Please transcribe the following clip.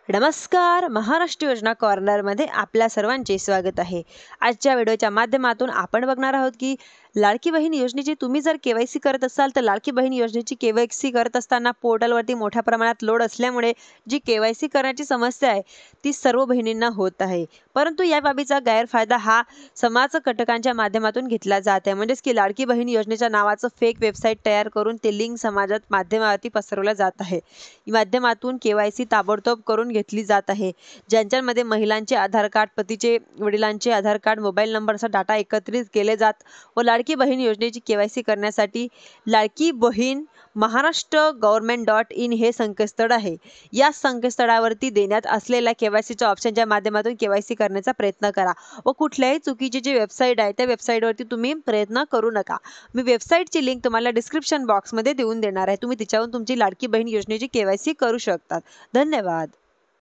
नमस्कार. महाराष्ट्र योजना कॉर्नरमध्ये आपल्या सर्वांचे स्वागत आहे. आजच्या व्हिडिओच्या माध्यमातून आपण बघणार आहोत की लाडकी बहीण योजनेची तुम्ही जर केवायसी करत असाल तर लाडकी बहीण योजनेची केवायसी करत असताना पोर्टलवरती मोठ्या प्रमाणात लोड असल्यामुळे जी केवायसी करण्याची समस्या आहे ती सर्व बहिणींना होत आहे. परंतु या बाबीचा गैरफायदा हा समाज घटकांच्या माध्यमातून घेतला जात आहे. म्हणजेच की लाडकी बहीण योजनेच्या नावाचं फेक वेबसाईट तयार करून ते लिंक समाजात माध्यमावरती पसरवलं जात आहे. या माध्यमातून केवायसी ताबडतोब करून घेतली जात आहे. ज्यांच्यामध्ये महिलांचे आधार कार्ड, पतीचे वडिलांचे आधार कार्ड, मोबाईल नंबरचा डाटा एकत्रित केले जात व लाडकी बहीण योजनेची केवायसी करण्यासाठी लाडकी बहीण महाराष्ट्र गव्हर्नमेंट.in हे संकेतस्थळ आहे. या संकेतस्थळावरती देण्यात असलेल्या केवायसीच्या ऑप्शनच्या माध्यमातून केवायसी करण्याचा प्रयत्न करा व कुठल्याही चुकीची जी वेबसाईट आहे त्या वेबसाईटवरती तुम्ही प्रयत्न करू नका. मी वेबसाईटची लिंक तुम्हाला डिस्क्रिप्शन बॉक्समध्ये देऊन देणार आहे. तुम्ही तिच्यावरून तुमची लाडकी बहीण योजनेची केवायसी करू शकतात. धन्यवाद.